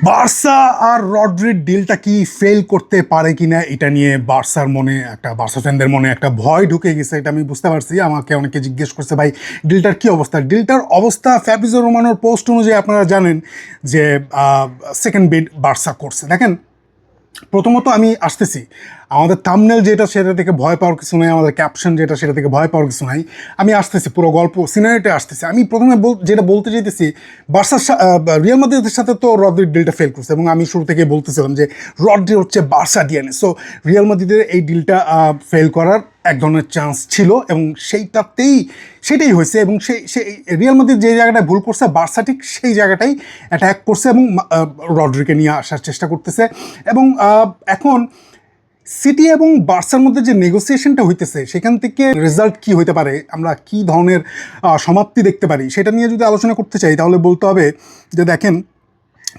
Barca আর রড্রির ডিলটা কি fail করতে পারে কিনা এটা নিয়ে বার্সা ফ্যানদের মনে একটা ভয় ঢুকে গেছে, এটা আমি বুঝতে পারছি। আমাকে অনেকে জিজ্ঞেস করছে, ভাই ডিলটার কি অবস্থা? ডিলটার অবস্থা ফ্যাব্রিজো রোমানোর পোস্ট অনুযায়ী আপনারা জানেন যে সেকেন্ড বিড বার্সা করছে। দেখেন, প্রথমত আমি আসতেছি, আমাদের থাম্বনেল যেটা সেটা থেকে ভয় পাওয়ার কিছু নাই, আমাদের ক্যাপশন যেটা সেটা থেকে ভয় পাওয়ার কিছু নাই। আমি আসতেছি, পুরো গল্প সিনারিওতে আসতেছি। আমি প্রথমে যেটা বলতে চাইতেছি, রিয়াল মাদ্রিদের সাথে তো রড্রির ডিলটা ফেল করছে, এবং আমি শুরু থেকে বলতেছিলাম যে রড্রি হচ্ছে বার্সা ডিএনএ। সো রিয়াল মাদ্রিদের এই ডিলটা ফেল করার এক ধরনের চান্স ছিল, এবং সেটাই হয়েছে। এবং সেই রিয়াল মাদ্রিদ যে জায়গাটায় ভুল করছে, বার্সা ঠিক সেই জায়গাটাই অ্যাটাক করছে এবং রড্রিকে নিয়ে আসার চেষ্টা করতেছে। এবং এখন সিটি এবং বার্সার মধ্যে যে নেগোসিয়েশনটা হইতেছে, সেখান থেকে রেজাল্ট কি হইতে পারে, আমরা কি ধরনের সমাপ্তি দেখতে পারি, সেটা নিয়ে যদি আলোচনা করতে চাই, তাহলে বলতে হবে যে দেখেন,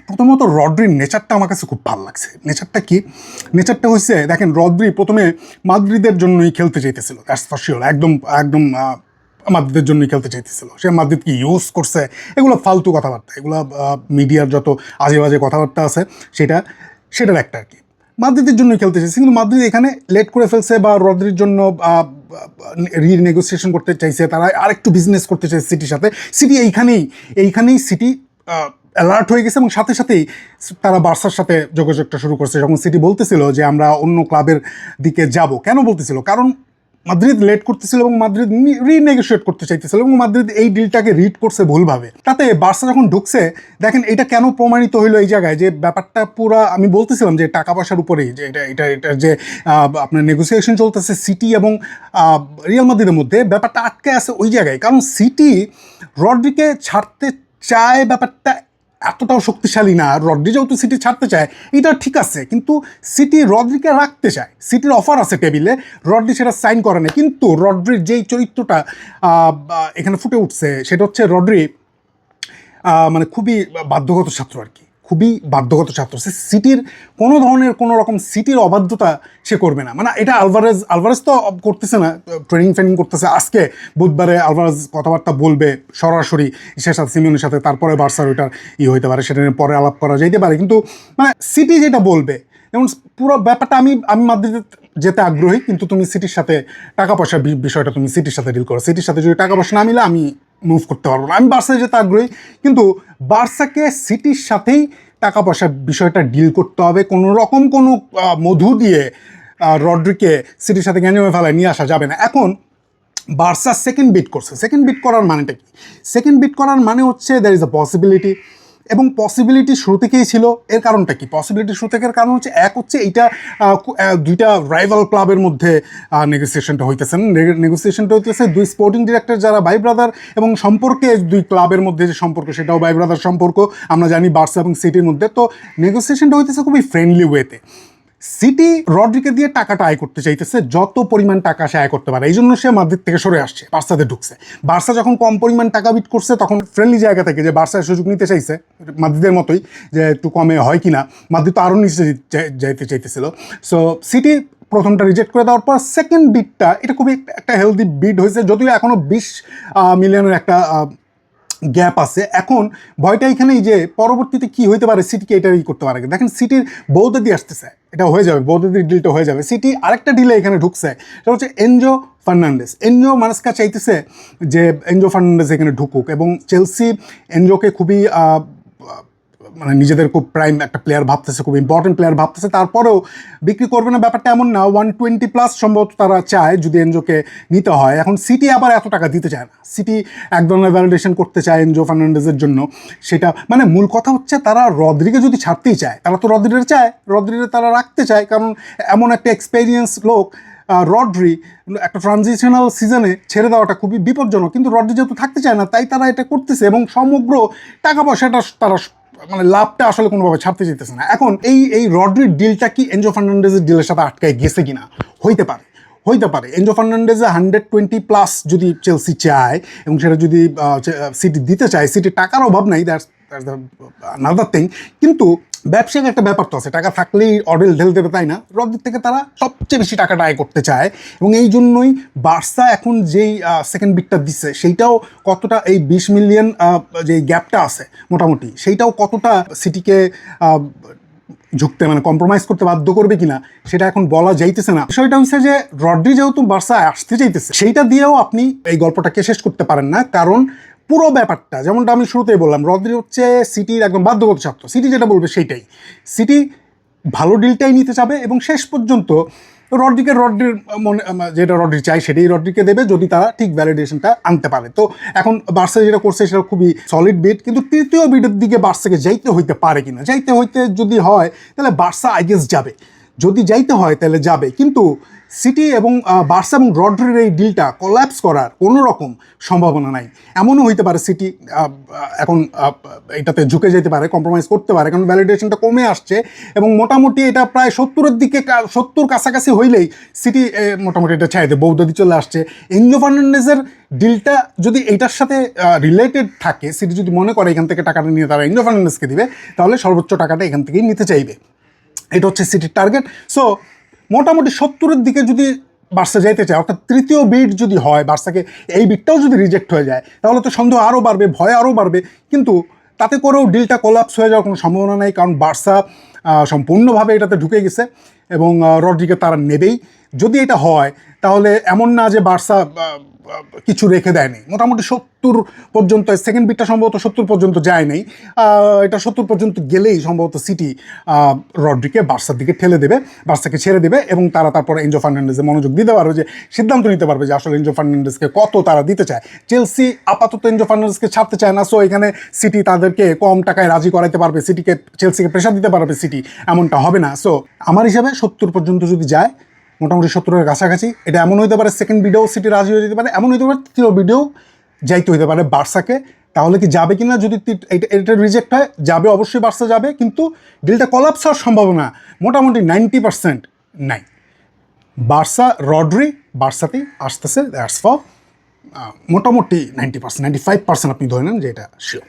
প্রথমত রড্রির নেচারটা আমার কাছে খুব ভালো লাগছে। নেচারটা কি? নেচারটা হচ্ছে, দেখেন, রড্রি প্রথমে মাদ্রিদের জন্যই খেলতে চাইতেছিল, দ্যাটস ফর শিওর। একদম একদম মাদ্রিদের জন্যই খেলতে চাইতেছিল। সে মাদ্রিদকে ইউজ করছে, এগুলো ফালতু কথাবার্তা, এগুলো মিডিয়ার যত আজে বাজে কথাবার্তা আছে সেটার একটা আর কি। মাদ্রিদের জন্যই খেলতে চাইছে, কিন্তু মাদ্রিদ এখানে লেট করে ফেলছে, বা রড্রির জন্য রিনেগোসিয়েশন করতে চাইছে, তারা আরেকটু বিজনেস করতে চাইছে সিটির সাথে। সিটি এইখানেই সিটি অ্যালার্ট হয়ে গেছে, এবং সাথে সাথেই তারা বার্সার সাথে যোগাযোগটা শুরু করছে। যখন সিটি বলতেছিল যে আমরা অন্য ক্লাবের দিকে যাব, কেন বলতেছিল? কারণ মাদ্রিদ লেট করতেছিল এবং মাদ্রিদ রিনেগোশিয়েট করতে চাইতেছিল, এবং মাদ্রিদ এই ডিলটাকে রিড করছে ভুলভাবে। তাতে বার্সা যখন ঢুকছে, দেখেন এটা কেন প্রমাণিত হইলো এই জায়গায়, যে ব্যাপারটা পুরা আমি বলতেছিলাম যে টাকা পয়সার উপরেই, যে এটা যে আপনার নেগোসিয়েশন চলতেছে সিটি এবং রিয়াল মাদ্রিদের মধ্যে, ব্যাপারটা আটকে আছে ওই জায়গায়। কারণ সিটি রড্রিকে ছাড়তে চায়, ব্যাপারটা এতটাও শক্তিশালী না। রড্রি যেহেতু সিটি ছাড়তে চায়, এটা ঠিক আছে, কিন্তু সিটি রড্রিকে রাখতে চায়। সিটির অফার আছে টেবিলে, রড্রি সেটা সাইন করে না। কিন্তু রড্রির যেই চরিত্রটা এখানে ফুটে উঠছে, সেটা হচ্ছে রড্রি মানে খুবই বাধ্যগত ছাত্র আর কি, খুবই বাধ্যগত ছাত্র। সে সিটির কোনো রকম সিটির অবাধ্যতা সে করবে না। মানে এটা আলভারেজ তো করতেছে না, ট্রেনিং করতেছে। আজকে বুধবারে আলভারেজ কথাবার্তা বলবে সরাসরি ইসের সাথে, সিমিওনের সাথে, তারপরে বার্সার ওইটার হইতে পারে, সেটা নিয়ে পরে আলাপ করা যাইতে পারে। কিন্তু মানে সিটি যেটা বলবে, যেমন পুরো ব্যাপারটা, আমি মাদ্রিদে যেতে আগ্রহী, কিন্তু তুমি সিটির সাথে টাকা পয়সার বিষয়টা তুমি সিটির সাথে ডিল করো। সিটির সাথে যদি টাকা পয়সা না মিলে আমি মুভ করতে পারবো না। আমি বার্সায় যেতে আগ্রহী, কিন্তু বার্সাকে সিটির সাথেই টাকা পয়সার বিষয়টা ডিল করতে হবে। কোনো রকম কোনো মধু দিয়ে রড্রিকে সিটির সাথে গ্যাঞ্জামে ফেলায় নিয়ে আসা যাবে না। এখন বার্সা সেকেন্ড বিট করছে। সেকেন্ড বিট করার মানেটা কি? সেকেন্ড বিট করার মানে হচ্ছে দ্যার ইজ আ পসিবিলিটি, এবং পসিবিলিটি শুরু থেকেই ছিল। এর কারণটা কি? পসিবিলিটি শুরু থেকের কারণ হচ্ছে, এক হচ্ছে এইটা দুইটা রাইভাল ক্লাবের মধ্যে নেগোসিয়েশনটা হইতেছে দুই স্পোর্টিং ডিরেক্টর যারা ভাই ব্রাদার, এবং সম্পর্কে দুই ক্লাবের মধ্যে যে সম্পর্ক, সেটাও ভাই ব্রাদার সম্পর্ক। আমরা জানি বার্সা এবং সিটির মধ্যে। তো নেগোসিয়েশনটা হইতেছে খুবই ফ্রেন্ডলি ওয়েতে। সিটি রড্রিকে দিয়ে টাকাটা আয় করতে চাইতেছে, যত পরিমাণ টাকা সে আয় করতে পারে। এই জন্য সে মাদ্রিদ থেকে সরে আসছে, বার্সাতে ঢুকছে। বার্সা যখন কম পরিমাণ টাকা বিট করছে, তখন ফ্রেন্ডলি জায়গা থেকে যে বার্সার সুযোগ নিতে চাইছে, মাদ্রিদের মতোই, যে একটু কমে হয় কিনা। মাদ্রিদ তো আরও নিচে যাইতে চাইতেছিল। সো সিটি প্রথমটা রিজেক্ট করে দেওয়ার পর সেকেন্ড বিটটা, এটা খুবই একটা হেলদি বিট হয়েছে, যদিও এখনও 20 মিলিয়নের একটা গ্যাপ আছে। এখন ভয়টা এখানেই যে পরবর্তীতে কি হইতে পারে, সিটিকে এটাই করতে পারে। দেখেন, সিটির বৌদ্ধদি আসতেছে, এটা হয়ে যাবে, বৌদ্ধদির ডিলটা হয়ে যাবে। সিটি আরেকটা ডিলে এখানে ঢুকছে, সেটা হচ্ছে এনজো ফার্নান্ডেস। এনজো মানস্কা চাইতেছে যে এনজো ফার্নান্ডেস এখানে ঢুকুক, এবং চেলসি এনজোকে খুবই মানে নিজেদের খুব প্রাইম একটা প্লেয়ার ভাবতেছে, খুব ইম্পর্টেন্ট প্লেয়ার ভাবতেছে। তারপরেও বিক্রি করবে না, ব্যাপারটা এমন না। 120+ সম্ভবত তারা চায় যদি এনজোকে নিতে হয়। এখন সিটি আবার এত টাকা দিতে চায় না। সিটি এক ধরনের ভ্যালিডেশন করতে চায় এনজো ফার্নান্ডেজের জন্য। সেটা মানে মূল কথা হচ্ছে, তারা রদ্রিকে যদি ছাড়তেই চায়, তারা তো রদ্রিকে তারা রাখতে চায়, কারণ এমন একটা এক্সপেরিয়েন্স লোক রড্রি একটা ট্রানজিশনাল সিজনে ছেড়ে দেওয়াটা খুবই বিপজ্জনক। কিন্তু রড্রি যেহেতু থাকতে চায় না, তাই তারা এটা করতেছে, এবং সমগ্র টাকা পয়সাটা তারা মানে লাভটা আসলে কোনোভাবে ছাড়তে চাইতেছে না। এখন এই রড্রির ডিলটা কি এনজো ফার্নান্ডেজের ডিলের সাথে আটকায় গেছে কিনা? হইতে পারে। এনজো ফার্নান্ডেজে 120+ যদি চেলসি চায়, এবং সেটা যদি সিটি দিতে চায়, সিটির টাকার অভাব নাই, দ্যাটস আনাদার থিং। কিন্তু ব্যবসায়িক একটা ব্যাপার তো আছে, টাকা থাকলেই অডেল ঢেল দেবে তাই না? রদ্রির থেকে তারা সবচেয়ে বেশি টাকাটা আয় করতে চায়, এবং এই জন্যই বার্সা এখন যেই সেকেন্ড বিটটা দিচ্ছে সেইটাও কতটা, এই 20 মিলিয়ন যে গ্যাপটা আছে মোটামুটি, সেইটাও কতটা সিটিকে ঝুঁকতে মানে কম্প্রোমাইজ করতে বাধ্য করবে কিনা সেটা এখন বলা যাইতেছে না। বিষয়টা হচ্ছে যে রদ্রি যেহেতু বার্সায় আসতে চাইতেছে, সেইটা দিয়েও আপনি এই গল্পটাকে শেষ করতে পারেন না, কারণ পুরো ব্যাপারটা যেমনটা আমি শুরুতেই বললাম, রদ্রি হচ্ছে সিটির একদম বাধ্যগত ছাত্র, সিটি যেটা বলবে সেইটাই, সিটি ভালো ডিলটাই নিতে চাবে এবং শেষ পর্যন্ত রদ্রির মনে যেটা রদ্রি চাই সেটাই রদ্রিকে দেবে যদি তারা ঠিক ভ্যালিডেশনটা আনতে পারে। তো এখন বার্সা যেটা করছে সেটা খুবই সলিড বিট, কিন্তু তৃতীয় বিটের দিকে বার্সাকে যাইতে হইতে পারে কিনা, যাইতে হইতে যদি হয় তাহলে বার্সা আই গেস যাবে, যদি যাইতে হয় তাহলে যাবে, কিন্তু সিটি এবং বার্সা এবং রদ্রির এই ডিলটা কোল্যাপস করার কোনো রকম সম্ভাবনা নাই। এমনও হইতে পারে সিটি এখন এটাতে ঝুঁকে যেতে পারে, কম্প্রোমাইজ করতে পারে, কারণ ভ্যালিডেশনটা কমে আসছে এবং মোটামুটি এটা প্রায় 70-এর দিকে, 70 কাছাকাছি হইলেই সিটি মোটামুটি এটা চাইতে বৌদ্ধদি চলে আসছে। এনজো ফার্নান্ডেজের ডিলটা যদি এইটার সাথে রিলেটেড থাকে, সিটি যদি মনে করে এখান থেকে টাকাটা নিয়ে তারা এনজো ফার্নান্ডেজকে দিবে, তাহলে সর্বোচ্চ টাকাটা এখান থেকেই নিতে চাইবে, এটা হচ্ছে সিটির টার্গেট। সো মোটামুটি 70-এর দিকে যদি বার্সা যাইতে চায়, অর্থাৎ তৃতীয় বিড যদি হয়, বার্সাকে এই বিডটাও যদি রিজেক্ট হয়ে যায় তাহলে তো সন্দেহ আরও বাড়বে, ভয় আরও বাড়বে, কিন্তু তাতে করেও ডিলটা কোলাপস হয়ে যাওয়ার কোনো সম্ভাবনা নেই, কারণ বার্সা সম্পূর্ণভাবে এটাতে ঢুকে গেছে এবং রদ্রিকে তারা নেবেই। যদি এটা হয় তাহলে এমন না যে বার্সা কিছু রেখে দেয়নি, মোটামুটি 70 পর্যন্ত, সেকেন্ড বিটটা সম্ভবত 70 পর্যন্ত যায় নাই, এটা 70 পর্যন্ত গেলেই সম্ভবত সিটি রদ্রিকে বার্সার দিকে ঠেলে দেবে, বার্সাকে ছেড়ে দেবে এবং তারা তারপরে এনজো ফার্নান্ডেজে মনোযোগ দিতে পারবে, যে সিদ্ধান্ত নিতে পারবে যে আসলে এনজো ফার্নান্ডেজকে কত তারা দিতে চায়। চেলসি আপাতত এনজো ফার্নান্ডেজকে ছাড়তে চায় না, সো এখানে সিটি তাদেরকে কম টাকায় রাজি করাইতে পারবে, সিটিকে চেলসিকে প্রেশার দিতে পারবে সিটি, এমনটা হবে না। সো আমার হিসাবে 70 পর্যন্ত যদি যায়, মোটামুটি 70-এর কাছাকাছি, এটা এমন হইতে পারে সেকেন্ড ভিডিও সিটি রাজি হয়ে যেতে পারে, এমন হইতে পারে তৃতীয় ভিডিও যাইতে হইতে পারে বার্সাকে। তাহলে কি যাবে কিনা, যদি এটা রিজেক্ট হয় যাবে, অবশ্যই বার্সা যাবে, কিন্তু ডিলটা কোলাপস হওয়ার সম্ভাবনা মোটামুটি 90% নাই। বার্সা রদ্রি বার্সাতেই আসতেছে, দ্যাটস ফর মোটামুটি 90%, 95% আপনি ধরে নেন যে এটা শিওর।